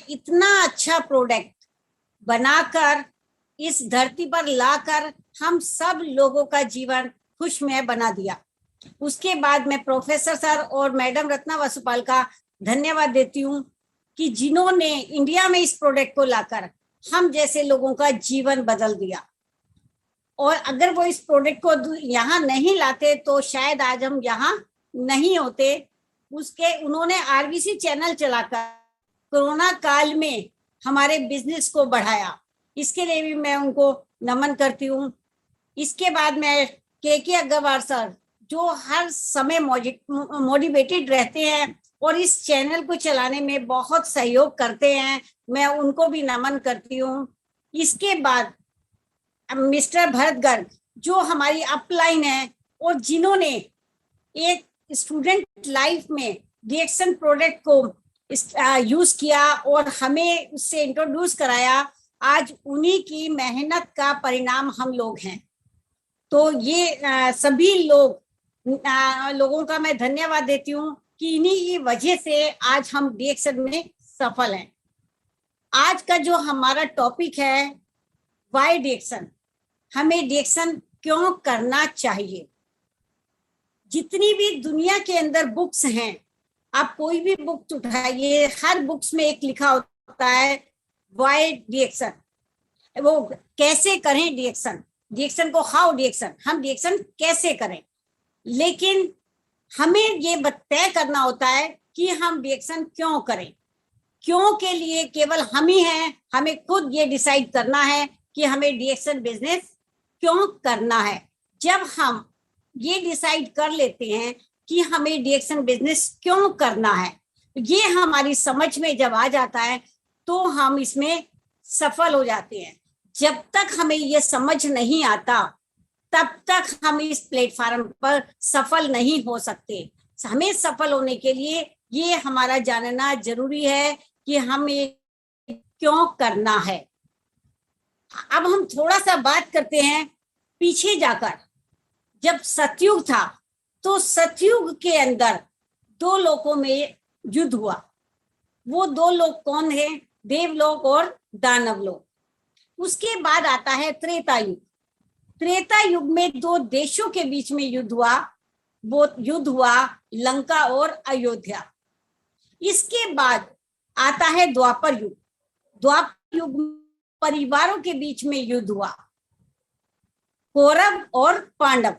इतना अच्छा प्रोडक्ट बनाकर इस धरती पर लाकर हम सब लोगों का जीवन खुशमय बना दिया। उसके बाद मैं प्रोफेसर सर और मैडम रत्ना वसुपाल का धन्यवाद देती हूँ कि जिन्होंने इंडिया में इस प्रोडक्ट को लाकर हम जैसे लोगों का जीवन बदल दिया। और अगर वो इस प्रोडक्ट को यहाँ नहीं लाते तो शायद आज हम यहाँ नहीं होते। उन्होंने आरबीसी चैनल चलाकर कोरोना काल में हमारे बिजनेस को बढ़ाया, इसके लिए भी मैं उनको नमन करती हूँ। इसके बाद मैं के अग्रवाल सर जो हर समय मोटिवेटेड रहते हैं और इस चैनल को चलाने में बहुत सहयोग करते हैं, मैं उनको भी नमन करती हूँ। इसके बाद मिस्टर भरत गर्ग जो हमारी अपलाइन है और जिन्होंने एक स्टूडेंट लाइफ में रिएक्शन प्रोडक्ट को यूज किया और हमें उससे इंट्रोड्यूस कराया, आज उन्हीं की मेहनत का परिणाम हम लोग हैं। तो ये सभी लोगों का मैं धन्यवाद देती हूँ कि इन्हीं की वजह से आज हम रिएक्शन में सफल हैं। आज का जो हमारा टॉपिक है वाई रिएक्शन, हमें रिएक्शन क्यों करना चाहिए। जितनी भी दुनिया के अंदर बुक्स हैं, आप कोई भी बुक उठाइए, हर बुक्स में एक लिखा होता है वाई रिएक्शन, वो कैसे करें रिएक्शन को, हाउ रिएक्शन, हम रिएक्शन कैसे करें। लेकिन हमें ये तय करना होता है कि हम रिएक्शन क्यों करें। क्यों के लिए केवल हम ही हैं, हमें खुद ये डिसाइड करना है कि हमें रिएक्शन बिजनेस क्यों करना है। जब हम ये डिसाइड कर लेते हैं कि हमें रिएक्शन बिजनेस क्यों करना है, ये हमारी समझ में जब आ जाता है तो हम इसमें सफल हो जाते हैं। जब तक हमें ये समझ नहीं आता तब तक हम इस प्लेटफॉर्म पर सफल नहीं हो सकते। हमें सफल होने के लिए ये हमारा जानना जरूरी है कि हमें क्यों करना है। अब हम थोड़ा सा बात करते हैं पीछे जाकर। जब सतयुग था तो सतयुग के अंदर दो लोकों में युद्ध हुआ। वो दो लोग कौन है? देवलोक और दानव लोक। उसके बाद आता है त्रेता युग। त्रेता युग में दो देशों के बीच में युद्ध हुआ। वो युद्ध हुआ लंका और अयोध्या। इसके बाद आता है द्वापर युग। द्वापर युग परिवारों के बीच में युद्ध हुआ, कौरव और पांडव।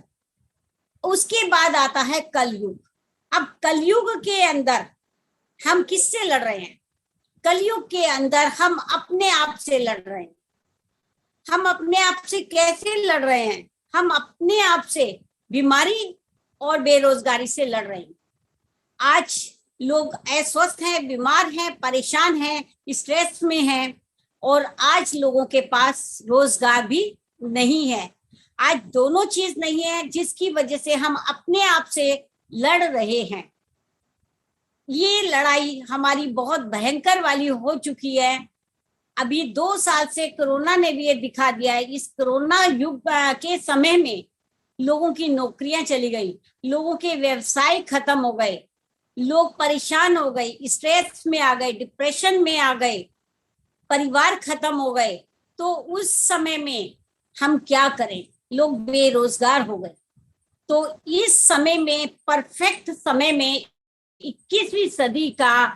उसके बाद आता है कलयुग। अब कलयुग के अंदर हम किससे लड़ रहे हैं? कलयुग के अंदर हम अपने आप से लड़ रहे हैं। हम अपने आप से कैसे लड़ रहे हैं? हम अपने आप से बीमारी और बेरोजगारी से लड़ रहे हैं। आज लोग अस्वस्थ हैं, बीमार हैं, परेशान हैं, स्ट्रेस में हैं और आज लोगों के पास रोजगार भी नहीं है। आज दोनों चीज नहीं है, जिसकी वजह से हम अपने आप से लड़ रहे हैं। ये लड़ाई हमारी बहुत भयंकर वाली हो चुकी है। अभी 2 साल से कोरोना ने भी ये दिखा दिया है। इस कोरोना युग के समय में लोगों की नौकरियां चली गई, लोगों के व्यवसाय खत्म हो गए, लोग परेशान हो गए, स्ट्रेस में आ गए, डिप्रेशन में आ गए, परिवार खत्म हो गए। तो उस समय में हम क्या करें? लोग बेरोजगार हो गए। तो इस समय में, परफेक्ट समय में, 21वीं सदी का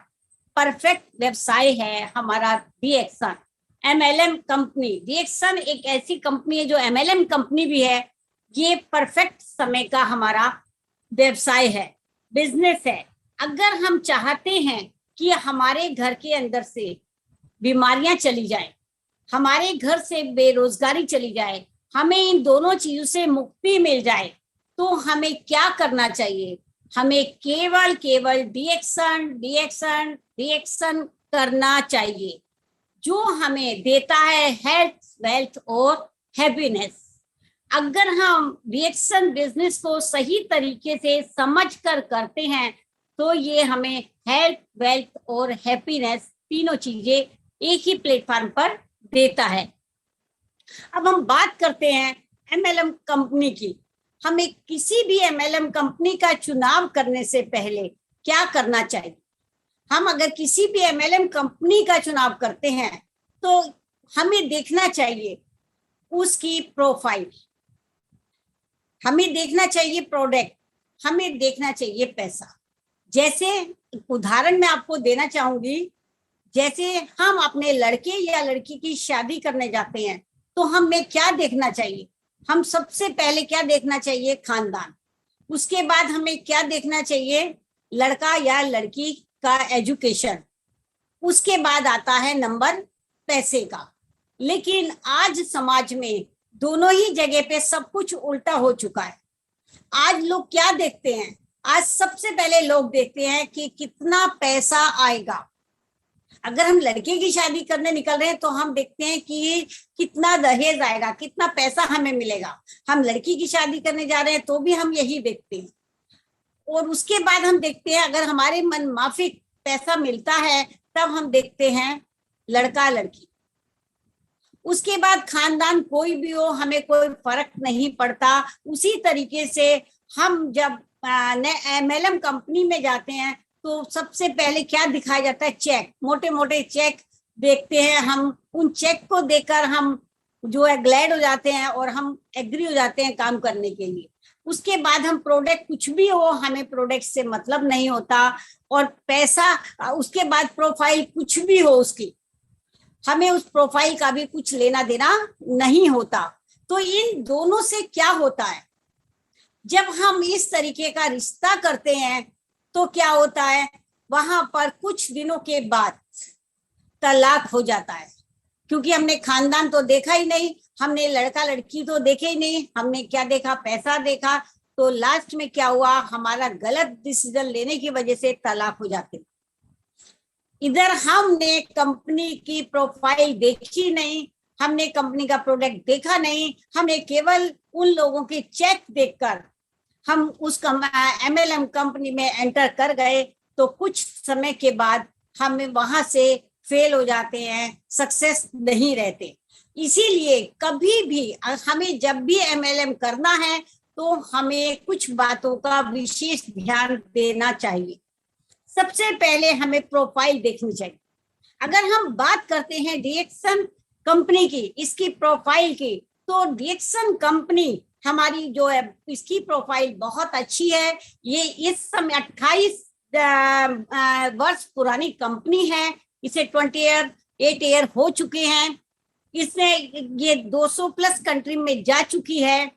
परफेक्ट व्यवसाय है हमारा रिएक्शन एमएलएम कंपनी। रिएक्शन एक ऐसी कंपनी है जो एमएलएम कंपनी भी है। ये परफेक्ट समय का हमारा व्यवसाय है, बिजनेस है। अगर हम चाहते हैं कि हमारे घर के अंदर से बीमारियां चली जाए, हमारे घर से बेरोजगारी चली जाए, हमें इन दोनों चीजों से मुक्ति मिल जाए, तो हमें क्या करना चाहिए? हमें केवल रिएक्शन करना चाहिए, जो हमें देता है हेल्थ, वेल्थ और हैप्पीनेस। अगर हम रिएक्शन बिजनेस को सही तरीके से समझकर करते हैं तो ये हमें हेल्थ, वेल्थ और हैप्पीनेस तीनों चीजें एक ही प्लेटफॉर्म पर देता है। अब हम बात करते हैं एमएलएम कंपनी की। हमें किसी भी एमएलएम कंपनी का चुनाव करने से पहले क्या करना चाहिए? हम अगर किसी भी एमएलएम कंपनी का चुनाव करते हैं तो हमें देखना चाहिए उसकी प्रोफाइल, हमें देखना चाहिए प्रोडक्ट, हमें देखना चाहिए पैसा। जैसे उदाहरण मैं आपको देना चाहूंगी, जैसे हम अपने लड़के या लड़की की शादी करने जाते हैं तो हमें क्या देखना चाहिए? हम सबसे पहले क्या देखना चाहिए? खानदान। उसके बाद हमें क्या देखना चाहिए? लड़का या लड़की का एजुकेशन। उसके बाद आता है नंबर पैसे का। लेकिन आज समाज में दोनों ही जगह पे सब कुछ उल्टा हो चुका है। आज लोग क्या देखते हैं? आज सबसे पहले लोग देखते हैं कि कितना पैसा आएगा। अगर हम लड़के की शादी करने निकल रहे हैं तो हम देखते हैं कि कितना दहेज आएगा, कितना पैसा हमें मिलेगा। हम लड़की की शादी करने जा रहे हैं तो भी हम यही देखते हैं। और उसके बाद हम देखते हैं अगर हमारे मन माफिक पैसा मिलता है तब हम देखते हैं लड़का लड़की। उसके बाद खानदान कोई भी हो, हमें कोई फर्क नहीं पड़ता। उसी तरीके से हम जब एमएलएम कंपनी में जाते हैं तो सबसे पहले क्या दिखाया जाता है? चेक, मोटे मोटे चेक देखते हैं। हम उन चेक को देखकर हम जो है ग्लैड हो जाते हैं और हम एग्री हो जाते हैं काम करने के लिए। उसके बाद हम प्रोडक्ट कुछ भी हो, हमें प्रोडक्ट से मतलब नहीं होता। और पैसा, उसके बाद प्रोफाइल कुछ भी हो उसकी, हमें उस प्रोफाइल का भी कुछ लेना देना नहीं होता। तो इन दोनों से क्या होता है? जब हम इस तरीके का रिश्ता करते हैं तो क्या होता है? वहां पर कुछ दिनों के बाद तलाक हो जाता है, क्योंकि हमने खानदान तो देखा ही नहीं, हमने लड़का लड़की तो देखे ही नहीं, हमने क्या देखा? पैसा देखा। तो लास्ट में क्या हुआ? हमारा गलत डिसीजन लेने की वजह से तलाक हो जाते। इधर हमने कंपनी की प्रोफाइल देखी नहीं, हमने कंपनी का प्रोडक्ट देखा नहीं, हमने केवल उन लोगों के चेक देखकर हम उस एमएलएम कंपनी में एंटर कर गए। तो कुछ समय के बाद हम वहां से फेल हो जाते हैं, सक्सेस नहीं रहते। इसीलिए कभी भी हमें जब भी एमएलएम करना है तो हमें कुछ बातों का विशेष ध्यान देना चाहिए। सबसे पहले हमें प्रोफाइल देखनी चाहिए। अगर हम बात करते हैं डीएक्सन कंपनी की, इसकी प्रोफाइल की, तो डीएक्सन कंपनी हमारी जो है इसकी प्रोफाइल बहुत अच्छी है। ये इस समय 28 वर्ष पुरानी कंपनी है। इसे 28 ईयर हो चुके हैं। इसने ये 200 प्लस कंट्री में जा चुकी है।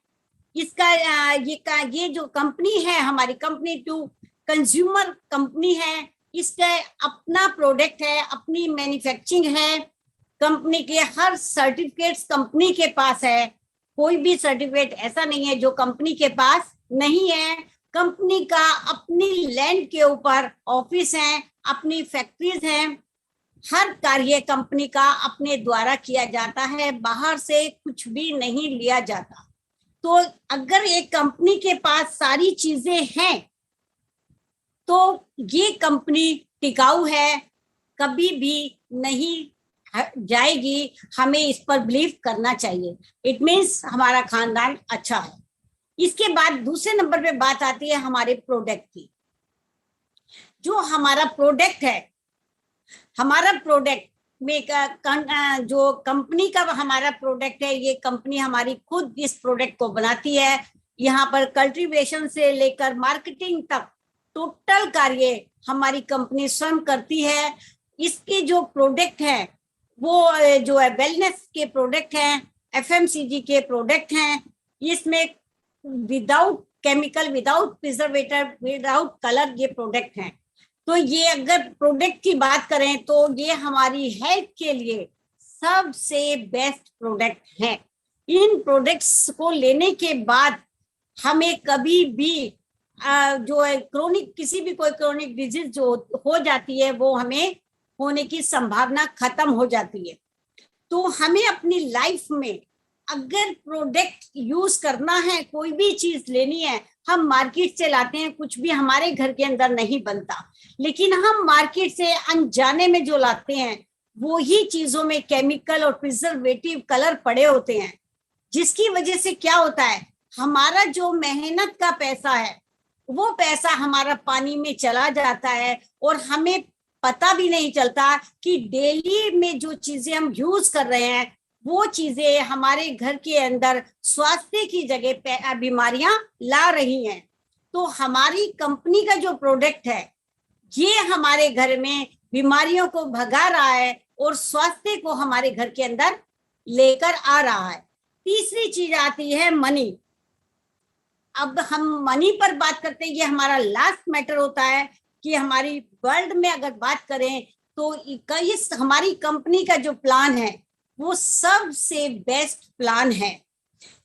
इसका ये जो कंपनी है हमारी कंपनी टू कंज्यूमर कंपनी है। इसका अपना प्रोडक्ट है, अपनी मैन्युफैक्चरिंग है। कंपनी के हर सर्टिफिकेट्स कंपनी के पास है। कोई भी सर्टिफिकेट ऐसा नहीं है जो कंपनी के पास नहीं है। कंपनी का अपनी लैंड के ऊपर ऑफिस है, अपनी फैक्ट्रीज हैं। हर कार्य कंपनी का अपने द्वारा किया जाता है, बाहर से कुछ भी नहीं लिया जाता। तो अगर एक कंपनी के पास सारी चीजें हैं तो ये कंपनी टिकाऊ है, कभी भी नहीं जाएगी। हमें इस पर बिलीव करना चाहिए। इट मीन्स हमारा खानदान अच्छा है। इसके बाद दूसरे नंबर पे बात आती है हमारे प्रोडक्ट की। जो हमारा प्रोडक्ट है, हमारा प्रोडक्ट में जो कंपनी का हमारा प्रोडक्ट है, ये कंपनी हमारी खुद इस प्रोडक्ट को बनाती है। यहाँ पर कल्टीवेशन से लेकर मार्केटिंग तक टोटल कार्य हमारी कंपनी स्वयं करती है। इसके जो प्रोडक्ट हैं वो जो है वेलनेस के प्रोडक्ट हैं, एफएमसीजी के प्रोडक्ट हैं। इसमें without chemical, without preservative, without colour ये प्रोडक्ट हैं। तो ये अगर प्रोडक्ट की बात करें तो ये हमारी हेल्थ के लिए सबसे बेस्ट प्रोडक्ट हैं। इन प्रोडक्ट्स को लेने के बाद हमें कभी भी जो है क्रोनिक, किसी भी कोई क्रोनिक डिजीज जो हो जाती है वो हमें होने की संभावना खत्म हो जाती है। तो हमें अपनी लाइफ में अगर प्रोडक्ट यूज करना है, कोई भी चीज लेनी है, हम मार्केट से लाते हैं, कुछ भी हमारे घर के अंदर नहीं बनता, लेकिन हम मार्केट से अनजाने में जो लाते हैं वो ही चीजों में केमिकल और प्रिजर्वेटिव कलर पड़े होते हैं, जिसकी वजह से क्या होता है, हमारा जो मेहनत का पैसा है वो पैसा हमारा पानी में चला जाता है और हमें पता भी नहीं चलता कि डेली में जो चीजें हम यूज कर रहे हैं वो चीजें हमारे घर के अंदर स्वास्थ्य की जगह पे बीमारियां ला रही हैं। तो हमारी कंपनी का जो प्रोडक्ट है ये हमारे घर में बीमारियों को भगा रहा है और स्वास्थ्य को हमारे घर के अंदर लेकर आ रहा है। तीसरी चीज आती है मनी। अब हम मनी पर बात करते हैं, ये हमारा लास्ट मैटर होता है कि हमारी वर्ल्ड में अगर बात करें तो इस हमारी कंपनी का जो प्लान है वो सबसे बेस्ट प्लान है।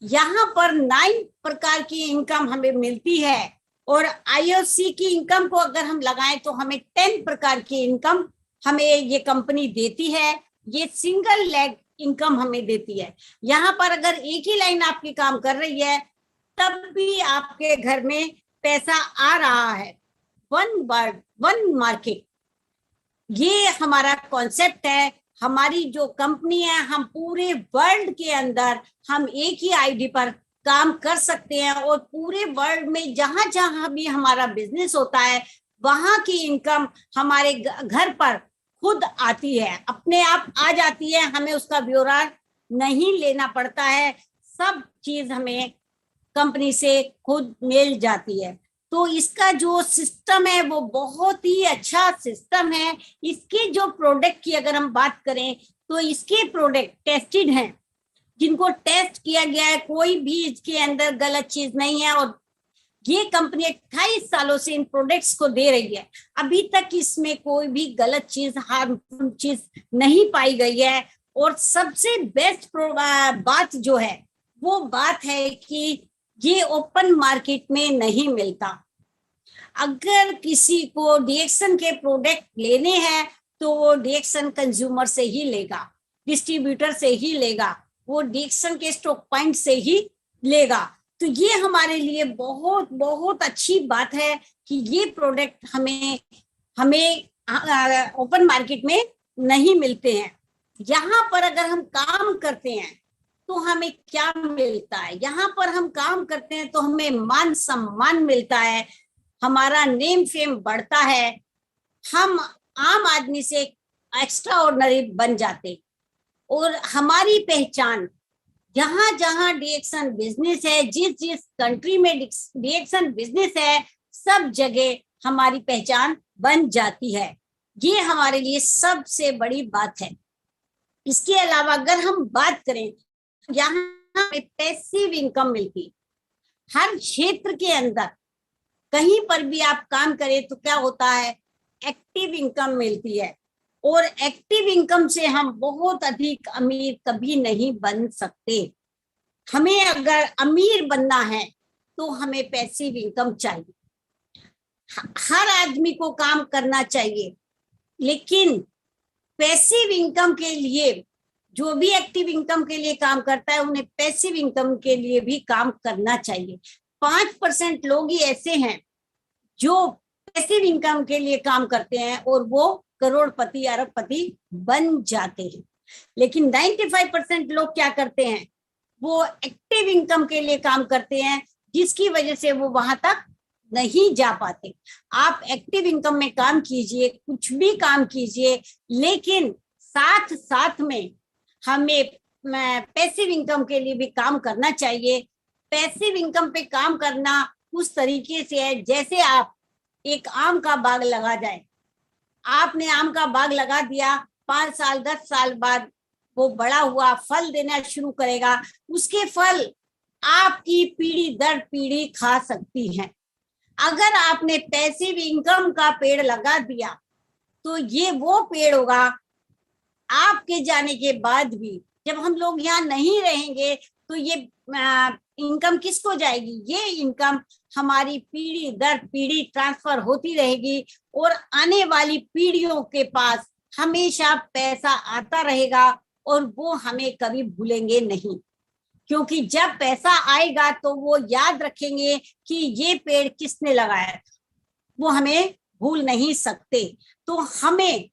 यहाँ पर 9 प्रकार की इनकम हमें मिलती है और आईओसी की इनकम को अगर हम लगाएं तो हमें 10 प्रकार की इनकम हमें ये कंपनी देती है। ये सिंगल लेग इनकम हमें देती है। यहाँ पर अगर एक ही लाइन आपकी काम कर रही है तब भी आपके घर में पैसा आ रहा है। वन वर्ड वन मार्केट, ये हमारा कॉन्सेप्ट है। हमारी जो कंपनी है, हम पूरे वर्ल्ड के अंदर हम एक ही आईडी पर काम कर सकते हैं और पूरे वर्ल्ड में जहां जहां भी हमारा बिजनेस होता है वहां की इनकम हमारे घर पर खुद आती है, अपने आप आ जाती है। हमें उसका ब्यौरा नहीं लेना पड़ता है, सब चीज हमें कंपनी से खुद मिल जाती है। तो इसका जो सिस्टम है वो बहुत ही अच्छा सिस्टम है। इसके जो प्रोडक्ट की अगर हम बात करें तो इसके प्रोडक्ट टेस्टेड हैं, जिनको टेस्ट किया गया है, कोई भी इसके अंदर गलत चीज नहीं है। और ये कंपनी 28 सालों से इन प्रोडक्ट्स को दे रही है, अभी तक इसमें कोई भी गलत चीज, हार्मफुल चीज नहीं पाई गई है। और सबसे बेस्ट बात जो है वो बात है कि ये ओपन मार्केट में नहीं मिलता। अगर किसी को डीएक्सन के प्रोडक्ट लेने हैं तो वो डीएक्सन कंज्यूमर से ही लेगा, डिस्ट्रीब्यूटर से ही लेगा, वो डीएक्सन के स्टॉक पॉइंट से ही लेगा। तो ये हमारे लिए बहुत बहुत अच्छी बात है कि ये प्रोडक्ट हमें ओपन मार्केट में नहीं मिलते हैं। यहाँ पर अगर हम काम करते हैं तो हमें क्या मिलता है? यहाँ पर हम काम करते हैं तो हमें मान सम्मान मिलता है, हमारा नेम फेम बढ़ता है, हम आम आदमी से एक्स्ट्रा ऑर्डिनरी बन जाते और हमारी पहचान जहां जहां डीएक्सन बिजनेस है, जिस जिस कंट्री में डीएक्सन बिजनेस है, सब जगह हमारी पहचान बन जाती है। ये हमारे लिए सबसे बड़ी बात है। इसके अलावा अगर हम बात करें, यहाँ पे पैसिव इनकम मिलती हर क्षेत्र के अंदर, कहीं पर भी आप काम करें तो क्या होता है, एक्टिव इनकम मिलती है। और एक्टिव इनकम से हम बहुत अधिक अमीर कभी नहीं बन सकते। हमें अगर अमीर बनना है तो हमें पैसिव इनकम चाहिए। हर आदमी को काम करना चाहिए, लेकिन पैसिव इनकम के लिए, जो भी एक्टिव इनकम के लिए काम करता है उन्हें पैसिव इनकम के लिए भी काम करना चाहिए। 5% लोग ही ऐसे हैं जो पैसिव इनकम के लिए काम करते हैं और वो करोड़पति अरबपति बन जाते हैं। लेकिन 95% लोग क्या करते हैं, वो एक्टिव इनकम के लिए काम करते हैं, जिसकी वजह से वो वहां तक नहीं जा पाते। आप एक्टिव इनकम में काम कीजिए, कुछ भी काम कीजिए, लेकिन साथ साथ में हमें पैसिव इनकम के लिए भी काम करना चाहिए। पैसिव इनकम पे काम करना उस तरीके से है जैसे आप एक आम का बाग लगा जाए। आपने आम का बाग लगा दिया, 5 साल 10 साल बाद वो बड़ा हुआ, फल देना शुरू करेगा। उसके फल आपकी पीढ़ी दर पीढ़ी खा सकती हैं। अगर आपने पैसिव इनकम का पेड़ लगा दिया तो ये वो पेड़ होगा आपके जाने के बाद भी। जब हम लोग यहाँ नहीं रहेंगे तो ये इनकम किसको जाएगी? ये इनकम हमारी पीढ़ी दर पीढ़ी ट्रांसफर होती रहेगी और आने वाली पीढ़ियों के पास हमेशा पैसा आता रहेगा और वो हमें कभी भूलेंगे नहीं। क्योंकि जब पैसा आएगा तो वो याद रखेंगे कि ये पेड़ किसने लगाया था, वो हमें भूल नहीं सकते। तो हमें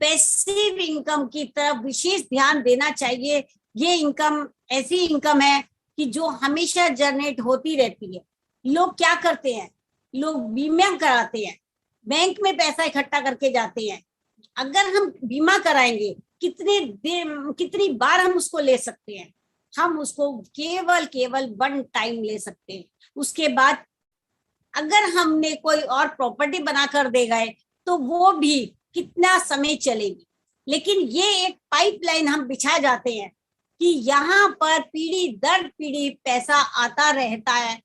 पैसिव इनकम की तरफ विशेष ध्यान देना चाहिए। ये इनकम ऐसी इनकम है कि जो हमेशा जनरेट होती रहती है। लोग क्या करते हैं, लोग बीमा कराते हैं, बैंक में पैसा इकट्ठा करके जाते हैं, अगर हम बीमा कराएंगे, कितनी बार हम उसको ले सकते हैं? हम उसको केवल वन टाइम ले सकते हैं। उसके बाद अगर हमने कोई और प्रॉपर्टी बनाकर दे गए तो वो भी कितना समय चलेगी। लेकिन ये एक पाइपलाइन हम बिछा जाते हैं कि यहाँ पर पीढ़ी दर पीढ़ी पैसा आता रहता है,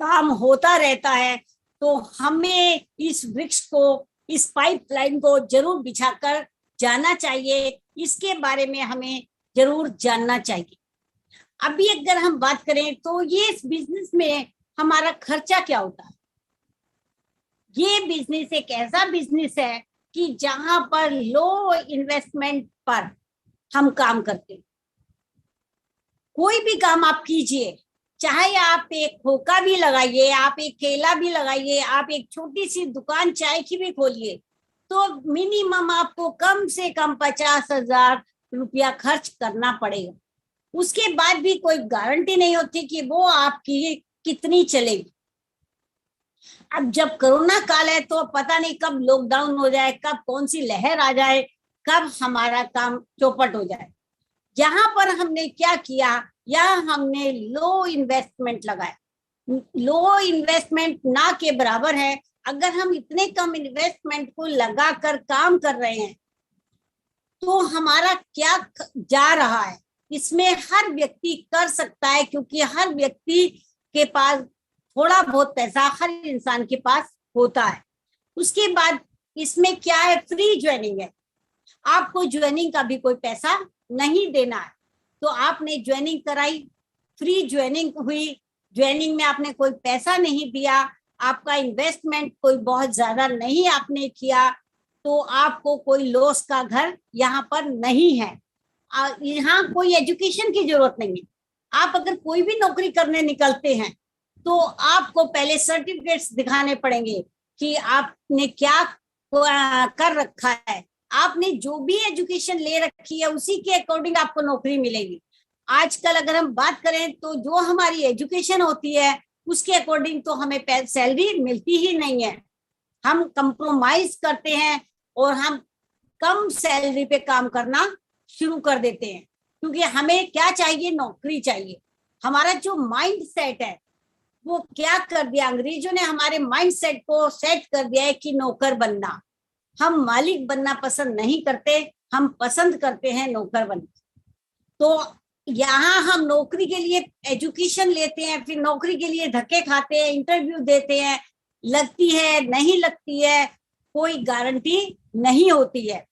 काम होता रहता है। तो हमें इस वृक्ष को, इस पाइपलाइन को जरूर बिछाकर जाना चाहिए। इसके बारे में हमें जरूर जानना चाहिए। अभी अगर हम बात करें तो ये इस बिजनेस में हमारा खर्चा क्या होता है? ये बिजनेस एक ऐसा बिजनेस है कि जहां पर लो इन्वेस्टमेंट पर हम काम करते हैं। कोई भी काम आप कीजिए, चाहे आप एक खोखा भी लगाइए, आप एक केला भी लगाइए, आप एक छोटी सी दुकान चाय की भी खोलिए, तो मिनिमम आपको कम से कम 50,000 रुपया खर्च करना पड़ेगा। उसके बाद भी कोई गारंटी नहीं होती कि वो आपकी कितनी चलेगी। अब जब कोरोना काल है तो पता नहीं कब लॉकडाउन हो जाए, कब कौन सी लहर आ जाए, कब हमारा काम चौपट हो जाए। यहाँ पर हमने क्या किया, यहाँ हमने लो इन्वेस्टमेंट लगाया। लो इन्वेस्टमेंट ना के बराबर है। अगर हम इतने कम इन्वेस्टमेंट को लगाकर काम कर रहे हैं तो हमारा क्या जा रहा है, इसमें हर व्यक्ति कर सकता है, क्योंकि हर व्यक्ति के पास थोड़ा बहुत पैसा हर इंसान के पास होता है। उसके बाद इसमें क्या है, फ्री ज्वाइनिंग है। आपको ज्वाइनिंग का भी कोई पैसा नहीं देना है। तो आपने ज्वाइनिंग कराई, फ्री ज्वाइनिंग हुई, ज्वाइनिंग में आपने कोई पैसा नहीं दिया, आपका इन्वेस्टमेंट कोई बहुत ज्यादा नहीं आपने किया, तो आपको कोई लॉस का घर यहाँ पर नहीं है। यहाँ कोई एजुकेशन की जरूरत नहीं है। आप अगर कोई भी नौकरी करने निकलते हैं तो आपको पहले सर्टिफिकेट्स दिखाने पड़ेंगे कि आपने क्या कर रखा है। आपने जो भी एजुकेशन ले रखी है उसी के अकॉर्डिंग आपको नौकरी मिलेगी। आजकल अगर हम बात करें तो जो हमारी एजुकेशन होती है उसके अकॉर्डिंग तो हमें सैलरी मिलती ही नहीं है। हम कंप्रोमाइज करते हैं और हम कम सैलरी पे काम करना शुरू कर देते हैं, क्योंकि हमें क्या चाहिए, नौकरी चाहिए। हमारा जो माइंड सेट है वो क्या कर दिया, अंग्रेजों ने हमारे माइंड सेट को सेट कर दिया है कि नौकर बनना। हम मालिक बनना पसंद नहीं करते, हम पसंद करते हैं नौकर बनना। तो यहाँ हम नौकरी के लिए एजुकेशन लेते हैं, फिर नौकरी के लिए धक्के खाते हैं, इंटरव्यू देते हैं, लगती है नहीं लगती है, कोई गारंटी नहीं होती है।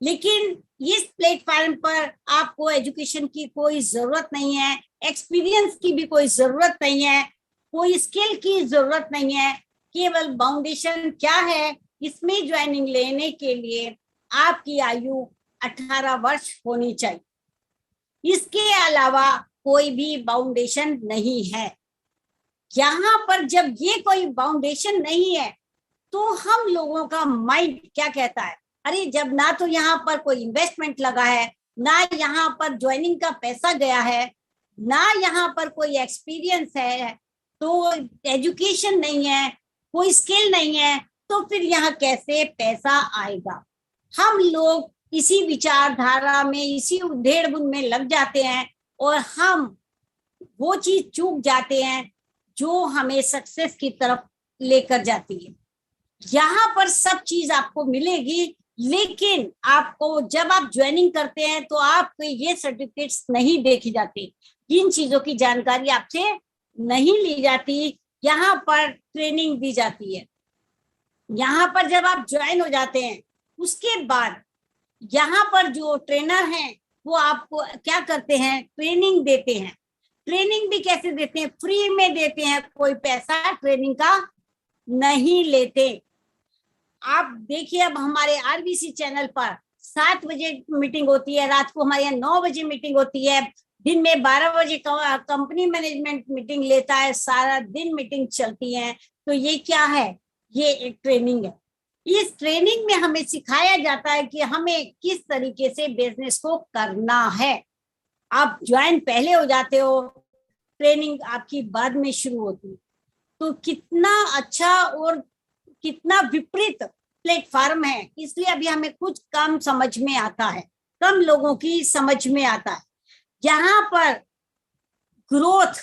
लेकिन इस प्लेटफॉर्म पर आपको एजुकेशन की कोई जरूरत नहीं है, एक्सपीरियंस की भी कोई जरूरत नहीं है, कोई स्किल की जरूरत नहीं है। केवल फाउंडेशन क्या है, इसमें ज्वाइनिंग लेने के लिए आपकी आयु 18 वर्ष होनी चाहिए। इसके अलावा कोई भी फाउंडेशन नहीं है। यहाँ पर जब ये कोई फाउंडेशन नहीं है तो हम लोगों का माइंड क्या कहता है, अरे जब ना तो यहाँ पर कोई इन्वेस्टमेंट लगा है, ना यहाँ पर ज्वाइनिंग का पैसा गया है, ना यहाँ पर कोई एक्सपीरियंस है, तो एजुकेशन नहीं है, कोई स्किल नहीं है, तो फिर यहाँ कैसे पैसा आएगा। हम लोग इसी विचारधारा में, इसी उधेड़-बुन में लग जाते हैं और हम वो चीज चूक जाते हैं जो हमें सक्सेस की तरफ लेकर जाती है। यहाँ पर सब चीज आपको मिलेगी, लेकिन आपको जब आप ज्वाइनिंग करते हैं तो आपको ये सर्टिफिकेट्स नहीं देखी जाती, जिन चीजों की जानकारी आपसे नहीं ली जाती। यहाँ पर ट्रेनिंग दी जाती है। यहाँ पर जब आप ज्वाइन हो जाते हैं उसके बाद यहाँ पर जो ट्रेनर हैं वो आपको क्या करते हैं, ट्रेनिंग देते हैं। ट्रेनिंग भी कैसे देते हैं, फ्री में देते हैं, कोई पैसा ट्रेनिंग का नहीं लेते। आप देखिए अब हमारे आरबीसी चैनल पर 7 बजे मीटिंग होती है, रात को हमारे यहाँ 9 बजे मीटिंग होती है, दिन में 12 बजे कंपनी मैनेजमेंट मीटिंग लेता है, सारा दिन मीटिंग चलती है। तो ये क्या है, ये एक ट्रेनिंग है। इस ट्रेनिंग में हमें सिखाया जाता है कि हमें किस तरीके से बिजनेस को करना है। आप ज्वाइन पहले हो जाते हो, ट्रेनिंग आपकी बाद में शुरू होती है। तो कितना अच्छा और कितना विपरीत प्लेटफॉर्म है, इसलिए अभी हमें कुछ कम समझ में आता है, कम लोगों की समझ में आता है। यहाँ पर ग्रोथ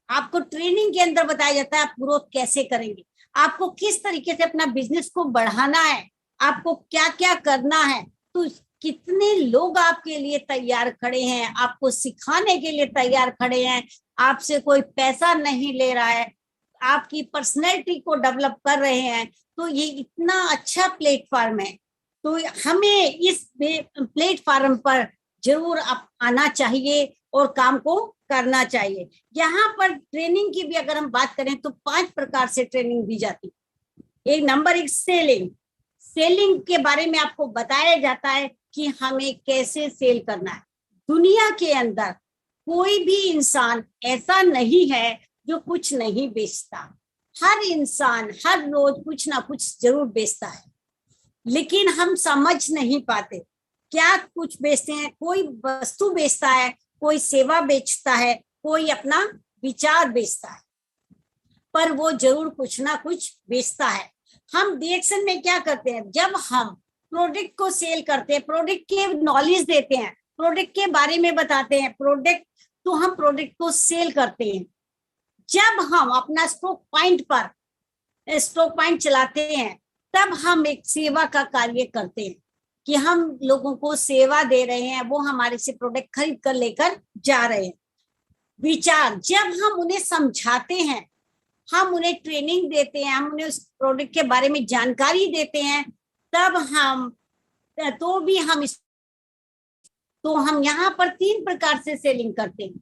आपको ट्रेनिंग के अंदर बताया जाता है, आप ग्रोथ कैसे करेंगे, आपको किस तरीके से अपना बिजनेस को बढ़ाना है, आपको क्या क्या करना है। तो कितने लोग आपके लिए तैयार खड़े हैं, आपको सिखाने के लिए तैयार खड़े हैं, आपसे कोई पैसा नहीं ले रहा है, आपकी पर्सनैलिटी को डेवलप कर रहे हैं। तो ये इतना अच्छा प्लेटफॉर्म है, तो हमें इस प्लेटफॉर्म पर जरूर आना चाहिए और काम को करना चाहिए। यहाँ पर ट्रेनिंग की भी अगर हम बात करें तो 5 प्रकार से ट्रेनिंग दी जाती है। एक नंबर 1 सेलिंग, सेलिंग के बारे में आपको बताया जाता है कि हमें कैसे सेल करना है। दुनिया के अंदर कोई भी इंसान ऐसा नहीं है जो कुछ नहीं बेचता, हर इंसान हर रोज कुछ ना कुछ जरूर बेचता है, लेकिन हम समझ नहीं पाते क्या कुछ बेचते हैं। कोई वस्तु बेचता है, कोई सेवा बेचता है, कोई अपना विचार बेचता है, पर वो जरूर कुछ ना कुछ बेचता है। हम डिएक्शन में क्या करते हैं, जब हम प्रोडक्ट को सेल करते हैं, प्रोडक्ट के नॉलेज देते हैं, प्रोडक्ट के बारे में बताते हैं प्रोडक्ट, तो हम प्रोडक्ट को सेल करते हैं। जब हम अपना स्टॉक पॉइंट चलाते हैं, तब हम एक सेवा का कार्य करते हैं कि हम लोगों को सेवा दे रहे हैं, वो हमारे से प्रोडक्ट खरीद कर लेकर जा रहे हैं। विचार, जब हम उन्हें समझाते हैं, हम उन्हें ट्रेनिंग देते हैं, हम उन्हें उस प्रोडक्ट के बारे में जानकारी देते हैं, तब हम हम यहाँ पर 3 प्रकार से सेलिंग करते हैं।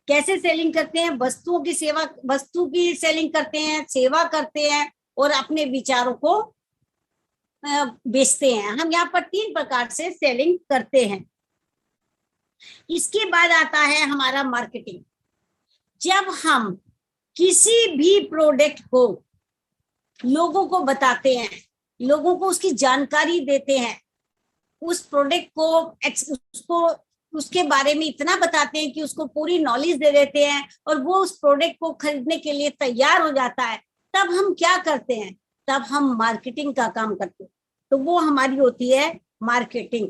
कैसे सेलिंग करते हैं, वस्तु की सेलिंग करते हैं, सेवा करते हैं और अपने विचारों को बेचते हैं। हम यहाँ पर 3 प्रकार से सेलिंग करते हैं। इसके बाद आता है हमारा मार्केटिंग। जब हम किसी भी प्रोडक्ट को लोगों को बताते हैं, लोगों को उसकी जानकारी देते हैं, उस प्रोडक्ट को उसके बारे में इतना बताते हैं कि उसको पूरी नॉलेज दे देते हैं और वो उस प्रोडक्ट को खरीदने के लिए तैयार हो जाता है, तब हम क्या करते हैं, तब हम मार्केटिंग का काम करते हैं। तो वो हमारी होती है मार्केटिंग।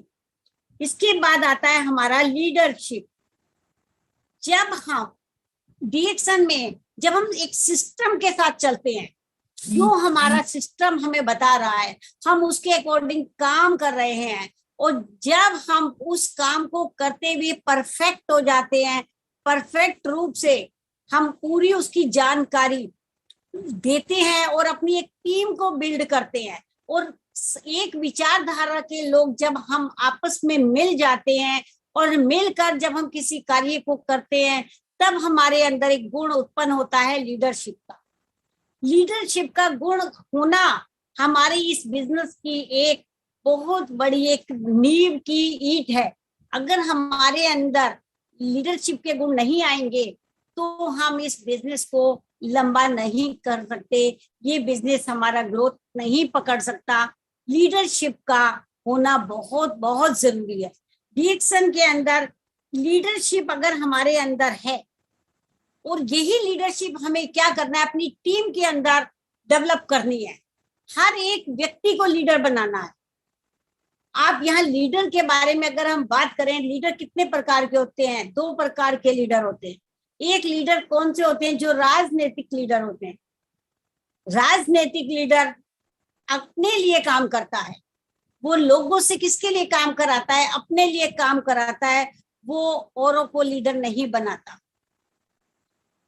इसके बाद आता है हमारा लीडरशिप। जब हम डिएक्शन में जब हम एक सिस्टम के साथ चलते हैं, जो हमारा सिस्टम हमें बता रहा है, हम उसके अकॉर्डिंग काम कर रहे हैं, और जब हम उस काम को करते हुए परफेक्ट हो जाते हैं, परफेक्ट रूप से हम पूरी उसकी जानकारी देते हैं और अपनी एक टीम को बिल्ड करते हैं, और एक विचारधारा के लोग जब हम आपस में मिल जाते हैं और मिलकर जब हम किसी कार्य को करते हैं, तब हमारे अंदर एक गुण उत्पन्न होता है लीडरशिप का। लीडरशिप का गुण होना हमारे इस बिजनेस की एक बहुत बड़ी एक नींव की ईंट है। अगर हमारे अंदर लीडरशिप के गुण नहीं आएंगे तो हम इस बिजनेस को लंबा नहीं कर सकते, ये बिजनेस हमारा ग्रोथ नहीं पकड़ सकता। लीडरशिप का होना बहुत बहुत जरूरी है। डिएक्शन के अंदर लीडरशिप अगर हमारे अंदर है, और यही लीडरशिप हमें क्या करना है, अपनी टीम के अंदर डेवलप करनी है। हर एक व्यक्ति को लीडर बनाना है। आप यहाँ लीडर के बारे में अगर हम बात करें, लीडर कितने प्रकार के होते हैं, 2 प्रकार के लीडर होते हैं। एक लीडर कौन से होते हैं, जो राजनीतिक लीडर होते हैं। राजनीतिक लीडर अपने लिए काम करता है, वो लोगों से किसके लिए काम कराता है, अपने लिए काम कराता है, वो औरों को लीडर नहीं बनाता,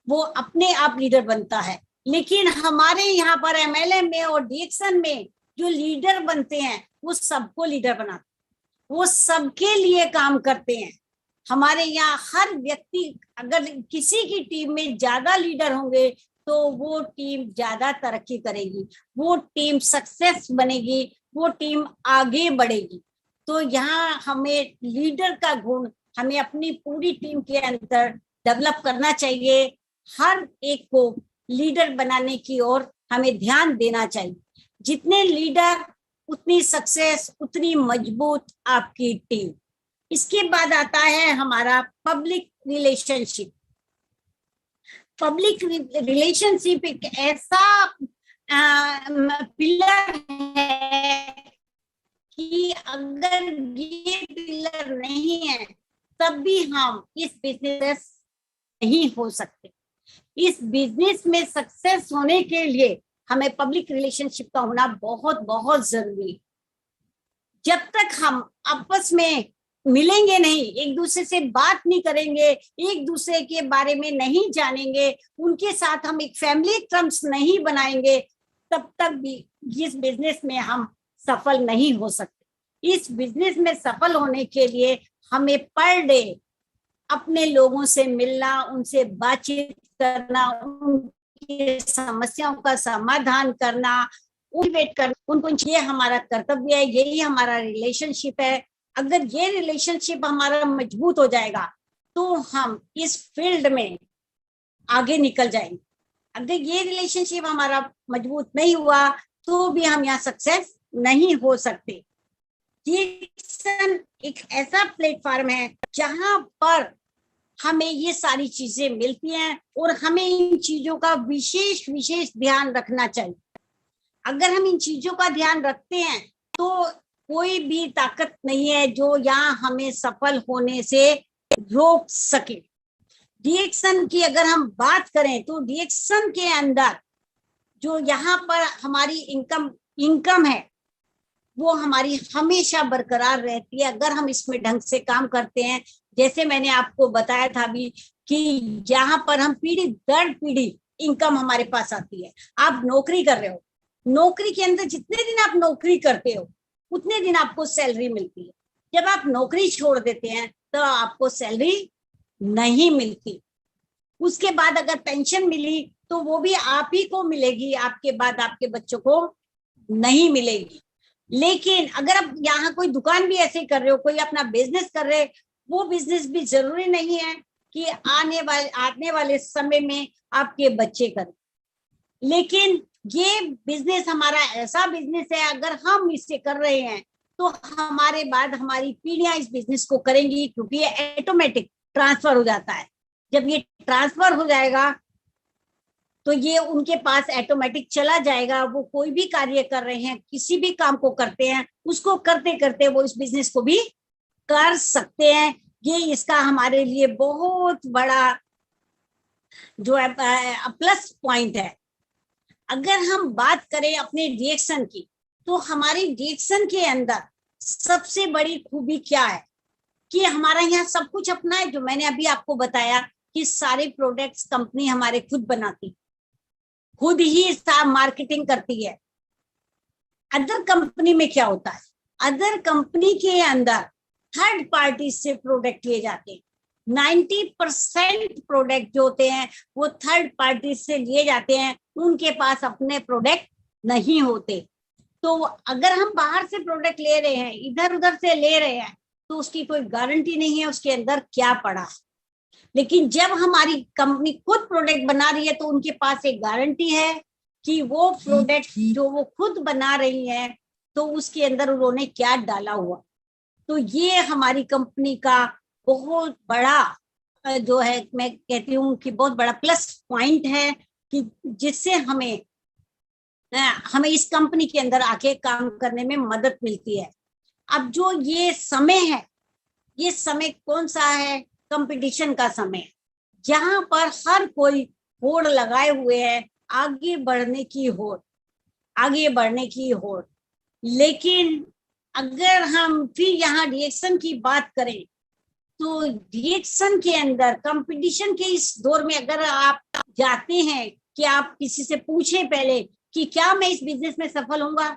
वो अपने आप लीडर बनता है। लेकिन हमारे यहाँ पर एमएलए में और डिएक्शन में जो लीडर बनते हैं, वो सबको लीडर बनाते हैं, वो सबके लिए काम करते हैं। हमारे यहाँ हर व्यक्ति, अगर किसी की टीम में ज्यादा लीडर होंगे तो वो टीम ज्यादा तरक्की करेगी, वो टीम सक्सेस बनेगी, वो टीम आगे बढ़ेगी। तो यहाँ हमें लीडर का गुण हमें अपनी पूरी टीम के अंदर डेवलप करना चाहिए। हर एक को लीडर बनाने की ओर हमें ध्यान देना चाहिए। जितने लीडर उतनी सक्सेस, उतनी मजबूत आपकी टीम। इसके बाद आता है हमारा पब्लिक रिलेशनशिप। पब्लिक रिलेशनशिप एक ऐसा पिलर है कि अगर ये पिलर नहीं है तब भी हम इस बिजनेस नहीं हो सकते। इस बिजनेस में सक्सेस होने के लिए हमें पब्लिक रिलेशनशिप का होना बहुत बहुत जरूरी है। जब तक हम आपस में मिलेंगे नहीं, एक दूसरे से बात नहीं करेंगे, एक दूसरे के बारे में नहीं जानेंगे, उनके साथ हम एक फैमिली टर्म्स नहीं बनाएंगे, तब तक भी इस बिजनेस में हम सफल नहीं हो सकते। इस बिजनेस में सफल होने के लिए हमें पर डे अपने लोगों से मिलना, उनसे बातचीत करना, उनकी समस्याओं का समाधान करना, मोटिवेट करना उनको, ये हमारा कर्तव्य है, यही हमारा रिलेशनशिप है। अगर ये रिलेशनशिप हमारा मजबूत हो जाएगा तो हम इस फील्ड में आगे निकल जाएंगे। अगर ये रिलेशनशिप हमारा मजबूत नहीं हुआ तो भी हम यहाँ सक्सेस नहीं हो सकते। डिएक्सन एक ऐसा प्लेटफॉर्म है जहां पर हमें ये सारी चीजें मिलती हैं और हमें इन चीजों का विशेष विशेष ध्यान रखना चाहिए। अगर हम इन चीजों का ध्यान रखते हैं तो कोई भी ताकत नहीं है जो यहाँ हमें सफल होने से रोक सके। डिएक्सन की अगर हम बात करें तो डिएक्सन के अंदर जो यहाँ पर हमारी इनकम है वो हमारी हमेशा बरकरार रहती है अगर हम इसमें ढंग से काम करते हैं। जैसे मैंने आपको बताया था अभी कि यहाँ पर हम पीढ़ी दर पीढ़ी इनकम हमारे पास आती है। आप नौकरी कर रहे हो, नौकरी के अंदर जितने दिन आप नौकरी करते हो उतने दिन आपको सैलरी मिलती है। जब आप नौकरी छोड़ देते हैं तो आपको सैलरी नहीं मिलती। उसके बाद अगर पेंशन मिली तो वो भी आप ही को मिलेगी, आपके बाद आपके बच्चों को नहीं मिलेगी। लेकिन अगर आप यहाँ कोई दुकान भी ऐसे कर रहे हो, कोई अपना बिजनेस कर रहे, वो बिजनेस भी जरूरी नहीं है कि आने वाले समय में आपके बच्चे करें। लेकिन ये बिजनेस हमारा ऐसा बिजनेस है, अगर हम इसे कर रहे हैं तो हमारे बाद हमारी पीढ़ियां इस बिजनेस को करेंगी, क्योंकि ये ऑटोमेटिक ट्रांसफर हो जाता है। जब ये ट्रांसफर हो जाएगा तो ये उनके पास ऑटोमेटिक चला जाएगा। वो कोई भी कार्य कर रहे हैं, किसी भी काम को करते हैं, उसको करते करते वो इस बिजनेस को भी कर सकते हैं। ये इसका हमारे लिए बहुत बड़ा जो है प्लस पॉइंट है। अगर हम बात करें अपने डिएक्सन की तो हमारी डिएक्सन के अंदर सबसे बड़ी खूबी क्या है कि हमारा यहाँ सब कुछ अपना है। जो मैंने अभी आपको बताया कि सारे प्रोडक्ट्स कंपनी हमारे खुद बनाती, खुद ही सब मार्केटिंग करती है। अदर कंपनी में क्या होता है, अदर कंपनी के अंदर थर्ड पार्टी से प्रोडक्ट लिए जाते हैं। 90% प्रोडक्ट जो होते हैं वो थर्ड पार्टी से लिए जाते हैं, उनके पास अपने प्रोडक्ट नहीं होते। तो अगर हम बाहर से प्रोडक्ट ले रहे हैं, इधर उधर से ले रहे हैं, तो उसकी कोई गारंटी नहीं है उसके अंदर क्या पड़ा है। लेकिन जब हमारी कंपनी खुद प्रोडक्ट बना रही है तो उनके पास एक गारंटी है कि वो प्रोडक्ट जो वो खुद बना रही है तो उसके अंदर उन्होंने क्या डाला हुआ। तो ये हमारी कंपनी का बहुत बड़ा जो है, मैं कहती हूँ कि बहुत बड़ा प्लस पॉइंट है कि जिससे हमें इस कंपनी के अंदर आके काम करने में मदद मिलती है। अब जो ये समय है, ये समय कौन सा है, कंपटीशन का समय, जहां पर हर कोई होड़ लगाए हुए है आगे बढ़ने की होड़, आगे बढ़ने की होड़। लेकिन अगर हम फिर यहाँ डिएक्सन की बात करें तो डिएक्सन के अंदर कंपटीशन के इस दौर में अगर आप जाते हैं कि आप किसी से पूछें पहले कि क्या मैं इस बिजनेस में सफल होऊंगा,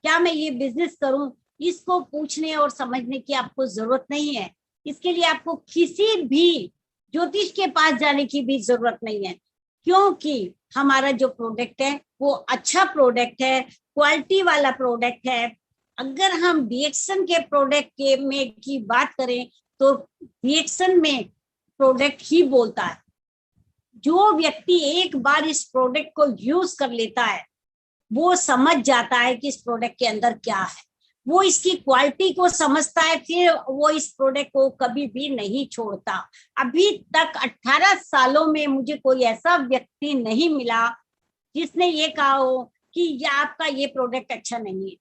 क्या मैं ये बिजनेस करूं, इसको पूछने और समझने की आपको जरूरत नहीं है। इसके लिए आपको किसी भी ज्योतिष के पास जाने की भी जरूरत नहीं है, क्योंकि हमारा जो प्रोडक्ट है वो अच्छा प्रोडक्ट है, क्वालिटी वाला प्रोडक्ट है। अगर हम डिएक्सन के प्रोडक्ट के में की बात करें तो डिएक्सन में प्रोडक्ट ही बोलता है। जो व्यक्ति एक बार इस प्रोडक्ट को यूज कर लेता है वो समझ जाता है कि इस प्रोडक्ट के अंदर क्या है, वो इसकी क्वालिटी को समझता है, फिर वो इस प्रोडक्ट को कभी भी नहीं छोड़ता। अभी तक 18 सालों में मुझे कोई ऐसा व्यक्ति नहीं मिला जिसने ये कहा हो कि ये आपका ये प्रोडक्ट अच्छा नहीं है।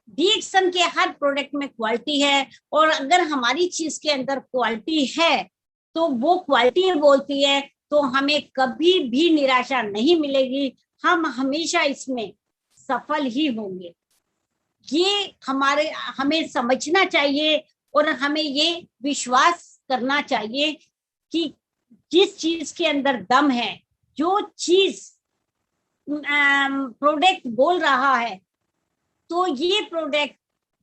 डीएक्सन के हर प्रोडक्ट में क्वालिटी है, और अगर हमारी चीज के अंदर क्वालिटी है तो वो क्वालिटी बोलती है, तो हमें कभी भी निराशा नहीं मिलेगी, हम हमेशा इसमें सफल ही होंगे। ये हमें समझना चाहिए और हमें ये विश्वास करना चाहिए कि जिस चीज के अंदर दम है, जो चीज प्रोडक्ट बोल रहा है, तो ये प्रोडक्ट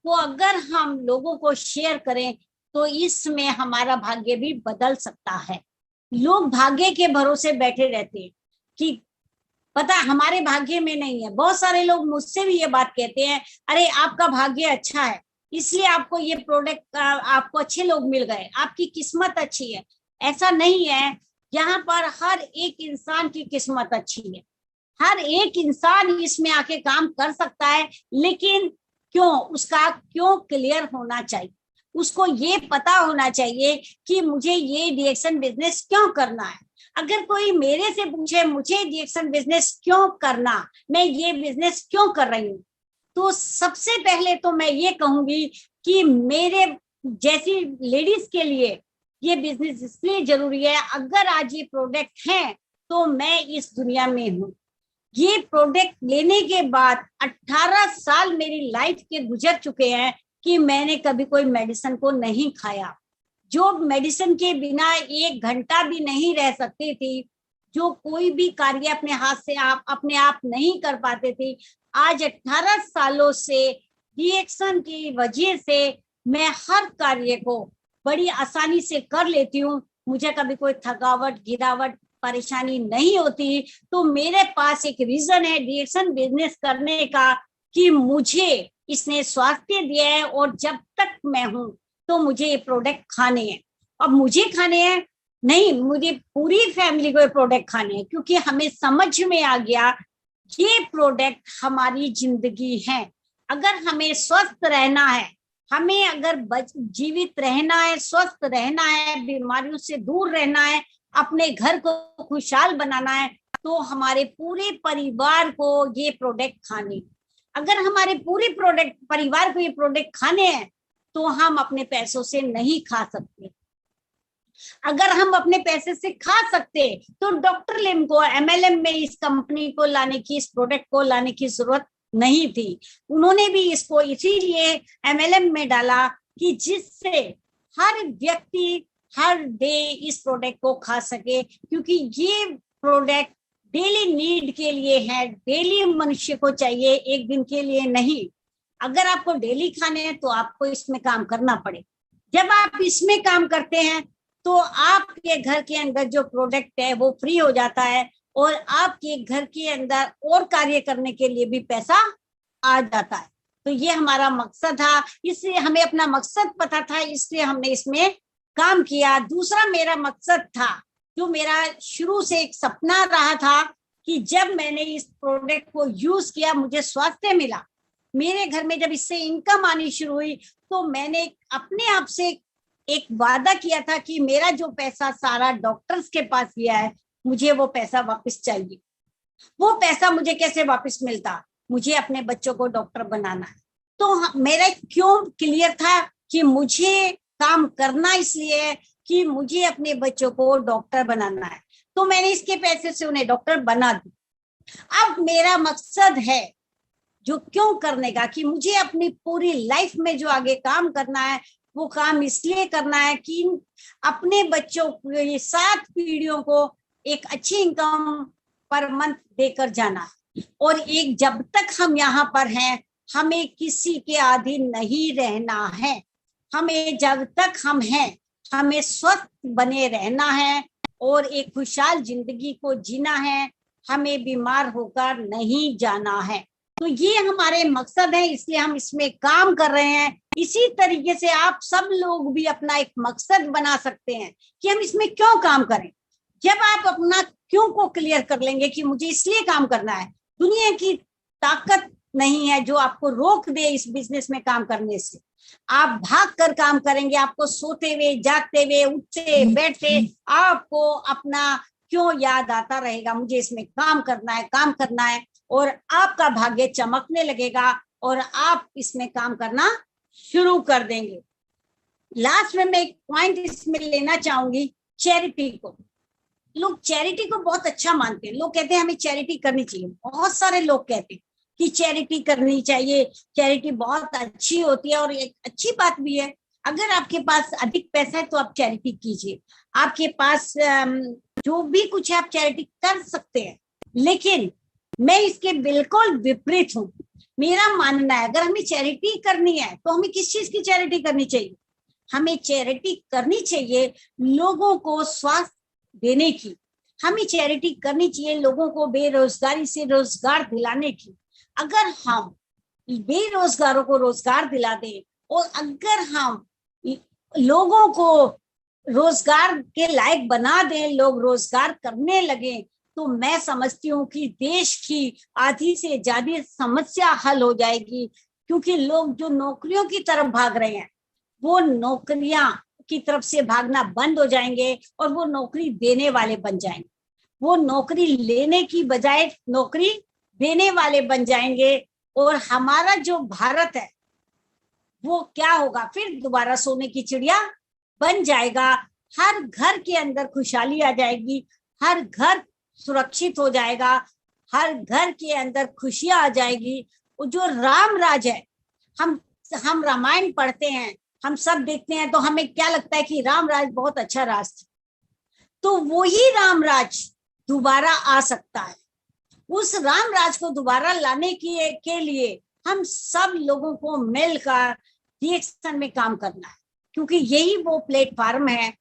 को अगर हम लोगों को शेयर करें तो इसमें हमारा भाग्य भी बदल सकता है। लोग भाग्य के भरोसे बैठे रहते हैं कि पता हमारे भाग्य में नहीं है। बहुत सारे लोग मुझसे भी ये बात कहते हैं, अरे आपका भाग्य अच्छा है इसलिए आपको ये प्रोडक्ट, आपको अच्छे लोग मिल गए, आपकी किस्मत अच्छी है। ऐसा नहीं है, यहाँ पर हर एक इंसान की किस्मत अच्छी है, हर एक इंसान इसमें आके काम कर सकता है, लेकिन उसका क्यों क्लियर होना चाहिए, उसको ये पता होना चाहिए कि मुझे ये डीएक्सन बिजनेस क्यों करना है। अगर कोई मेरे से पूछे मुझे डीएक्सन बिजनेस क्यों करना, मैं ये बिजनेस क्यों कर रही हूँ, तो सबसे पहले तो मैं ये कहूंगी कि मेरे जैसी लेडीज के लिए ये बिजनेस इसलिए जरूरी है, अगर आज ये प्रोडक्ट है तो मैं इस दुनिया में हूँ। ये प्रोडक्ट लेने के बाद 18 साल मेरी लाइफ के गुजर चुके हैं कि मैंने कभी कोई मेडिसिन को नहीं खाया, जो मेडिसिन के बिना 1 घंटा भी नहीं रह सकती थी, जो कोई भी कार्य अपने हाथ से अपने आप नहीं कर पाते थे, आज 18 सालों से डीएक्सन की वजह से मैं हर कार्य को बड़ी आसानी से कर लेती हूँ। मुझे कभी कोई थकावट, गिरावट, परेशानी नहीं होती। तो मेरे पास एक रीजन है डीएक्सन बिजनेस करने का कि मुझे इसने स्वास्थ्य दिया है, और जब तक मैं हूं तो मुझे ये प्रोडक्ट खाने हैं। अब मुझे खाने हैं नहीं, मुझे पूरी फैमिली को ये प्रोडक्ट खाने हैं, क्योंकि हमें समझ में आ गया ये प्रोडक्ट हमारी जिंदगी है। अगर हमें स्वस्थ रहना है, हमें अगर जीवित रहना है, स्वस्थ रहना है, बीमारियों से दूर रहना है, अपने घर को खुशहाल बनाना है, तो हमारे पूरे परिवार को ये प्रोडक्ट खाने। अगर हमारे पूरे परिवार को ये प्रोडक्ट खाने हैं तो हम अपने पैसों से नहीं खा सकते। अगर हम अपने पैसे से खा सकते तो डॉक्टर लिम को एमएलएम में इस कंपनी को लाने की, इस प्रोडक्ट को लाने की जरूरत नहीं थी। उन्होंने भी इसको इसीलिए एमएलएम में डाला कि जिससे हर व्यक्ति हर डे इस प्रोडक्ट को खा सके, क्योंकि ये प्रोडक्ट डेली नीड के लिए है, डेली मनुष्य को चाहिए, एक दिन के लिए नहीं। अगर आपको डेली खाने हैं तो आपको इसमें काम करना पड़े। जब आप इसमें काम करते हैं तो आपके घर के अंदर जो प्रोडक्ट है वो फ्री हो जाता है, और आपके घर के अंदर और कार्य करने के लिए भी पैसा आ जाता है। तो ये हमारा मकसद था, इसलिए हमें अपना मकसद पता था, इसलिए हमने इसमें काम किया। दूसरा मेरा मकसद था, जो मेरा शुरू से एक सपना रहा था, कि जब मैंने इस प्रोडक्ट को यूज किया मुझे स्वास्थ्य मिला, मेरे घर में जब इससे इनकम आनी शुरू हुई, तो मैंने अपने आप से एक वादा किया था कि मेरा जो पैसा सारा डॉक्टर्स के पास गया है, मुझे वो पैसा वापस चाहिए। वो पैसा मुझे कैसे वापस मिलता, मुझे अपने बच्चों को डॉक्टर बनाना है। तो मेरा क्यों क्लियर था कि मुझे काम करना इसलिए है कि मुझे अपने बच्चों को डॉक्टर बनाना है, तो मैंने इसके पैसे से उन्हें डॉक्टर बना दी। अब मेरा मकसद है जो क्यों करने का, कि मुझे अपनी पूरी लाइफ में जो आगे काम करना है वो काम इसलिए करना है कि अपने बच्चों को, ये 7 पीढ़ियों को एक अच्छी इनकम पर मंथ देकर जाना है। और एक जब तक हम यहाँ पर हैं हमें किसी के अधीन नहीं रहना है। हमें जब तक हम हैं हमें स्वस्थ बने रहना है और एक खुशहाल जिंदगी को जीना है, हमें बीमार होकर नहीं जाना है। तो ये हमारे मकसद है, इसलिए हम इसमें काम कर रहे हैं। इसी तरीके से आप सब लोग भी अपना एक मकसद बना सकते हैं कि हम इसमें क्यों काम करें। जब आप अपना क्यों को क्लियर कर लेंगे कि मुझे इसलिए काम करना है, दुनिया की ताकत नहीं है जो आपको रोक दे इस बिजनेस में काम करने से। आप भाग कर काम करेंगे, आपको सोते हुए, जागते हुए, उठते बैठते आपको अपना क्यों याद आता रहेगा, मुझे इसमें काम करना है, काम करना है। और आपका भाग्य चमकने लगेगा और आप इसमें काम करना शुरू कर देंगे। लास्ट में मैं एक पॉइंट इसमें लेना चाहूंगी, चैरिटी को। लोग चैरिटी को बहुत अच्छा मानते हैं, लोग कहते हैं हमें चैरिटी करनी चाहिए। बहुत सारे लोग कहते हैं कि चैरिटी करनी चाहिए, चैरिटी बहुत अच्छी होती है, और एक अच्छी बात भी है। अगर आपके पास अधिक पैसा है तो आप चैरिटी कीजिए, आपके पास जो भी कुछ है आप चैरिटी कर सकते हैं। लेकिन मैं इसके बिल्कुल विपरीत हूँ। मेरा मानना है अगर हमें चैरिटी करनी है तो हमें किस चीज की चैरिटी करनी चाहिए? हमें चैरिटी करनी चाहिए लोगों को स्वास्थ्य देने की। हमें चैरिटी करनी चाहिए लोगों को बेरोजगारी से रोजगार दिलाने की। अगर हम बेरोजगारों को रोजगार दिला दें और अगर हम लोगों को रोजगार के लायक बना दें, लोग रोजगार करने लगे, तो मैं समझती हूँ कि देश की आधी से ज्यादा समस्या हल हो जाएगी। क्योंकि लोग जो नौकरियों की तरफ भाग रहे हैं वो नौकरियां की तरफ से भागना बंद हो जाएंगे और वो नौकरी देने वाले बन जाएंगे। वो नौकरी लेने की बजाय नौकरी देने वाले बन जाएंगे। और हमारा जो भारत है वो क्या होगा? फिर दोबारा सोने की चिड़िया बन जाएगा। हर घर के अंदर खुशहाली आ जाएगी, हर घर सुरक्षित हो जाएगा, हर घर के अंदर खुशियां आ जाएगी। वो जो राम राज है, हम रामायण पढ़ते हैं, हम सब देखते हैं, तो हमें क्या लगता है कि राम राज बहुत अच्छा राज था। तो वही राम राज दोबारा आ सकता है। उस राम राज को दोबारा लाने के लिए हम सब लोगों को मिलकर डीएक्शन में काम करना है, क्योंकि यही वो प्लेटफॉर्म है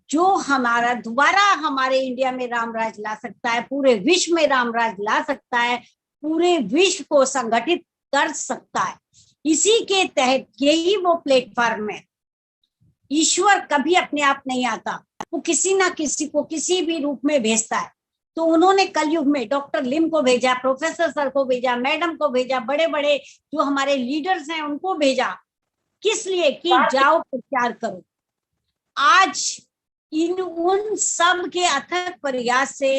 जो हमारा दोबारा हमारे इंडिया में राम राज ला सकता है, पूरे विश्व में राम राज ला सकता है, पूरे विश्व को संगठित कर सकता है। इसी के तहत यही वो प्लेटफॉर्म है। ईश्वर कभी अपने आप नहीं आता, वो किसी ना किसी को किसी भी रूप में भेजता है। तो उन्होंने कलयुग में डॉक्टर लिम को भेजा, प्रोफेसर सर को भेजा, मैडम को भेजा, बड़े बड़े जो हमारे लीडर्स हैं उनको भेजा। किस लिए? कि जाओ प्रचार करो। आज उन सब के अथक प्रयास से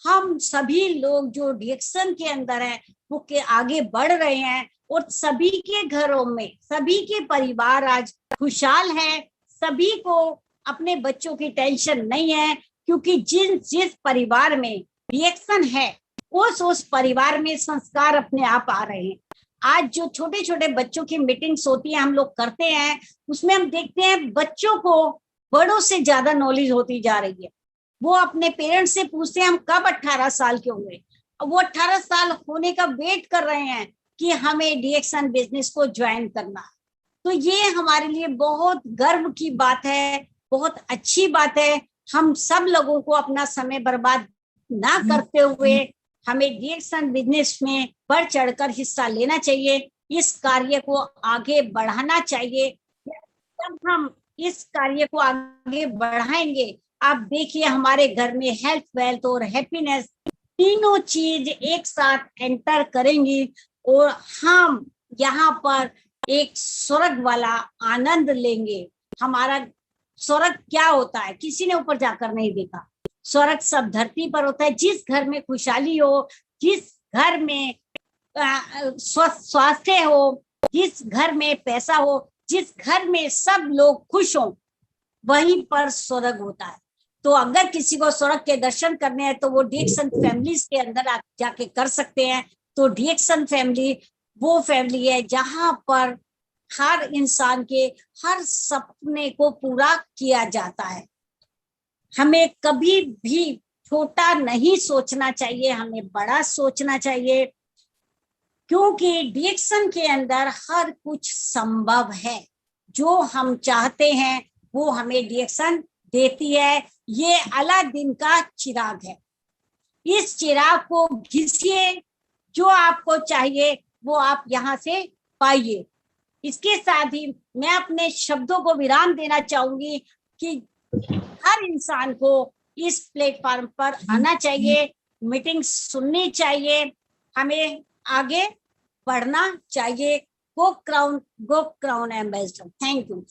हम सभी लोग जो डीएक्शन के अंदर हैं वो के आगे बढ़ रहे हैं, और सभी के घरों में सभी के परिवार आज खुशहाल है। सभी को अपने बच्चों की टेंशन नहीं है, क्योंकि जिस परिवार में डीएक्शन है उस परिवार में संस्कार अपने आप आ रहे हैं। आज जो छोटे छोटे बच्चों की मीटिंग्स होती है हम लोग करते हैं, उसमें हम देखते हैं बच्चों को बड़ों से ज्यादा नॉलेज होती जा रही है। वो अपने पेरेंट्स से पूछते हैं हम कब 18 साल के होंगे, वो 18 साल होने का वेट कर रहे हैं कि हमें डीएक्शन बिजनेस को ज्वाइन करना है। तो ये हमारे लिए बहुत गर्व की बात है, बहुत अच्छी बात है। हम सब लोगों को अपना समय बर्बाद ना करते हुए हमें डीएक्शन बिजनेस में बढ़ चढ़कर हिस्सा लेना चाहिए, इस कार्य को आगे बढ़ाना चाहिए। जब हम इस कार्य को आगे बढ़ाएंगे, आप देखिए हमारे घर में हेल्थ, वेल्थ और हैप्पीनेस तीनों चीज एक साथ एंटर करेंगी और हम यहाँ पर एक स्वर्ग वाला आनंद लेंगे। हमारा स्वर्ग क्या होता है किसी ने ऊपर जाकर नहीं देखा। स्वर्ग सब धरती पर होता है। जिस घर में खुशहाली हो, जिस घर में स्वास्थ्य हो, जिस घर में पैसा हो, जिस घर में सब लोग खुश हों, वहीं पर स्वर्ग होता है। तो अगर किसी को स्वर्ग के दर्शन करने हैं तो वो डीएक्शन फैमिलीज के अंदर आप जाके कर सकते हैं। तो डीएक्शन फैमिली वो फैमिली है जहां पर हर इंसान के हर सपने को पूरा किया जाता है। हमें कभी भी छोटा नहीं सोचना चाहिए, हमें बड़ा सोचना चाहिए, क्योंकि डीएक्शन के अंदर हर कुछ संभव है। जो हम चाहते हैं वो हमें डीएक्शन देती है। ये अलादीन का चिराग है, इस चिराग को घिसिए, जो आपको चाहिए वो आप यहाँ से पाइए। इसके साथ ही मैं अपने शब्दों को विराम देना चाहूंगी कि हर इंसान को इस प्लेटफॉर्म पर आना चाहिए, मीटिंग सुननी चाहिए, हमें आगे बढ़ना चाहिए। गो क्राउन एम्बेसडर। Thank you.